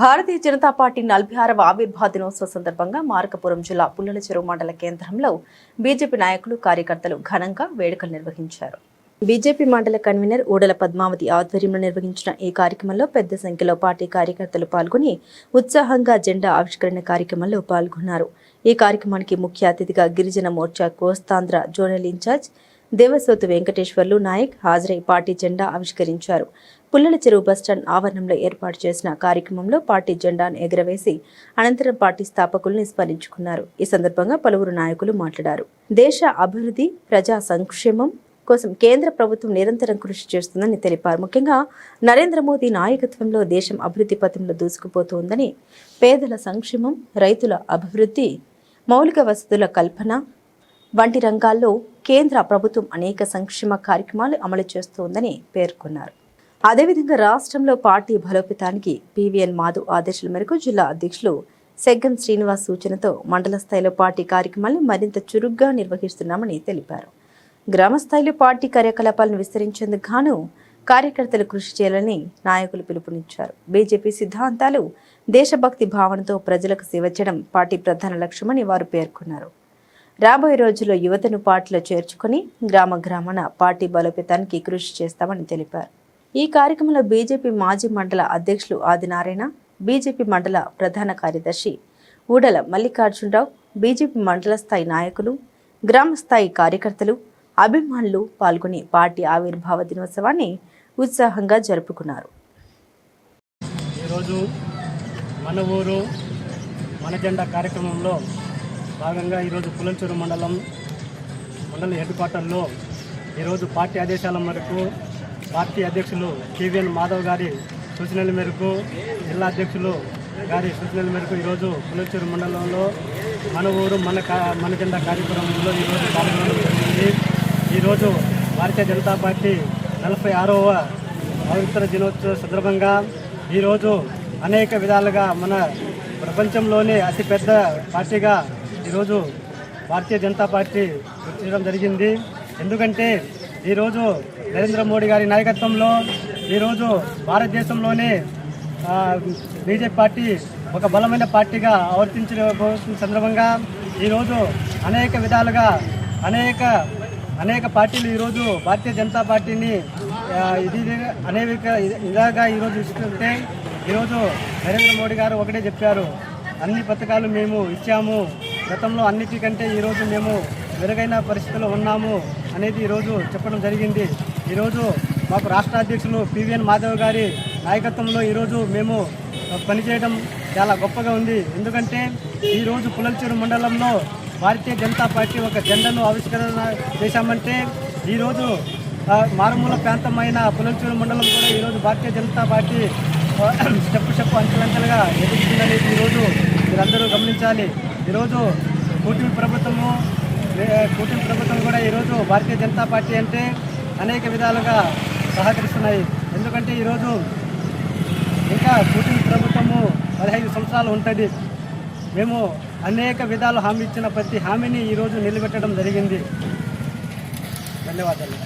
Bharatiya Janata party 46వ ఆవిర్భావ దినోత్సవ సందర్భంగా మార్కాపురం జిల్లా పుల్లల చెరువు మండల కేంద్రంలో బీజేపీ నాయకులు కార్యకర్తలు ఘనంగా వేడుకలు నిర్వహించారు. బీజేపీ మండల కన్వీనర్ ఊడల పద్మావతి ఆధ్వర్యంలో నిర్వహించిన ఈ కార్యక్రమంలో పెద్ద సంఖ్యలో పార్టీ కార్యకర్తలు పాల్గొని ఉత్సాహంగా జెండా ఆవిష్కరణ కార్యక్రమంలో పాల్గొన్నారు. ఈ కార్యక్రమానికి ముఖ్య అతిథిగా గిరిజన మోర్చా కోస్తాంధ్ర జోనల్ ఇన్ఛార్జ్ దేవసోతు వెంకటేశ్వర్లు నాయక్ హాజరై పార్టీ జెండా ఆవిష్కరించారు. పుల్లల చెరువు బస్టాండ్ ఆవరణంలో ఏర్పాటు చేసిన కార్యక్రమంలో పార్టీ జెండాను ఎగురవేసి అనంతరం పార్టీ స్థాపకుల్ని స్మరించుకున్నారు. ఈ సందర్భంగా పలువురు నాయకులు మాట్లాడారు. దేశ అభివృద్ధి, ప్రజా సంక్షేమం కోసం కేంద్ర ప్రభుత్వం నిరంతరం కృషి చేస్తుందని తెలిపారు. ముఖ్యంగా నరేంద్ర మోదీ నాయకత్వంలో దేశం అభివృద్ధి పథంలో దూసుకుపోతోందని, పేదల సంక్షేమం, రైతుల అభివృద్ధి, మౌలిక వసతుల కల్పన వంటి రంగాల్లో కేంద్ర ప్రభుత్వం అనేక సంక్షేమ కార్యక్రమాలు అమలు చేస్తోందని పేర్కొన్నారు. అదేవిధంగా రాష్ట్రంలో పార్టీ బలోపేతానికి పివిఎన్ మాధవ్ ఆదేశాల మేరకు జిల్లా అధ్యక్షులు సెగ్గం శ్రీనివాస్ సూచనతో మండల స్థాయిలో పార్టీ కార్యక్రమాలను మరింత చురుగ్గా నిర్వహిస్తున్నామని తెలిపారు. గ్రామ స్థాయిలో పార్టీ కార్యకలాపాలను విస్తరించేందుకు గాను కార్యకర్తలు కృషి చేయాలని నాయకులు పిలుపునిచ్చారు. బీజేపీ సిద్ధాంతాలు, దేశభక్తి భావనతో ప్రజలకు సేవ చేయడం పార్టీ ప్రధాన లక్ష్యమని వారు పేర్కొన్నారు. రాబోయే రోజుల్లో యువతను పార్టీలో చేర్చుకుని గ్రామాన పార్టీ బలోపేతానికి కృషి చేస్తామని తెలిపారు. ఈ కార్యక్రమంలో బీజేపీ మాజీ మండల అధ్యక్షులు ఆదినారాయణ, బీజేపీ మండల ప్రధాన కార్యదర్శి ఊడల మల్లికార్జునరావు, బీజేపీ మండల స్థాయి నాయకులు, గ్రామ స్థాయి కార్యకర్తలు, అభిమానులు పాల్గొని పార్టీ ఆవిర్భావ దినోత్సవాన్ని ఉత్సాహంగా జరుపుకున్నారు. ఈరోజు మన ఊరు మన జెండా కార్యక్రమంలో భాగంగా ఈరోజు పుల్లల చెరువు మండల హెడ్ క్వార్టర్లో ఈరోజు పార్టీ ఆదేశాల మేరకు పార్టీ అధ్యక్షులు పివిఎన్ మాధవ్ గారి సూచనల మేరకు, జిల్లా అధ్యక్షులు గారి సూచనల మేరకు ఈరోజు పుల్లల చెరువు మండలంలో మన ఊరు మన జెండా కార్యక్రమంలో ఈరోజు పాల్గొనడం జరిగింది. ఈరోజు భారతీయ జనతా పార్టీ 46వ ఆవిర్భావ దినోత్సవ సందర్భంగా ఈరోజు అనేక విధాలుగా మన ప్రపంచంలోనే అతిపెద్ద పార్టీగా ఈరోజు భారతీయ జనతా పార్టీ చేయడం జరిగింది. ఎందుకంటే ఈరోజు నరేంద్ర మోడీ గారి నాయకత్వంలో ఈరోజు భారతదేశంలోనే బీజేపీ పార్టీ ఒక బలమైన పార్టీగా ఆవర్తించిన సందర్భంగా ఈరోజు అనేక విధాలుగా అనేక పార్టీలు ఈరోజు భారతీయ జనతా పార్టీని ఇలాగా ఈరోజు ఇస్తుంటే ఈరోజు నరేంద్ర మోడీ గారు ఒకటే చెప్పారు, అన్ని పథకాలు మేము ఇచ్చాము, గతంలో అన్నిటికంటే ఈరోజు మేము మెరుగైన పరిస్థితుల్లో ఉన్నాము అనేది ఈరోజు చెప్పడం జరిగింది. ఈరోజు మాకు రాష్ట్ర అధ్యక్షులు పివిఎన్ మాధవ్ గారి నాయకత్వంలో ఈరోజు మేము పనిచేయడం చాలా గొప్పగా ఉంది. ఎందుకంటే ఈరోజు పుల్లల చెరువు మండలంలో భారతీయ జనతా పార్టీ ఒక జెండాను ఆవిష్కరణ చేశామంటే ఈరోజు మారుమూల ప్రాంతమైన పుల్లల చెరువు మండలం కూడా ఈరోజు భారతీయ జనతా పార్టీ స్టెప్ అంచెలంచెలుగా ఎదుగుతుందనేది ఈరోజు మీరందరూ గమనించాలి. ఈరోజు కూటమి ప్రభుత్వం కూడా ఈరోజు భారతీయ జనతా పార్టీ అంటే అనేక విధాలుగా సహకరిస్తున్నాయి. ఎందుకంటే ఈరోజు ఇంకా కూటమి ప్రభుత్వము 15 సంవత్సరాలు ఉంటుంది. మేము అనేక విధాలు హామీ ఇచ్చిన ప్రతి హామీని ఈరోజు నిలబెట్టడం జరిగింది. ధన్యవాదాలు.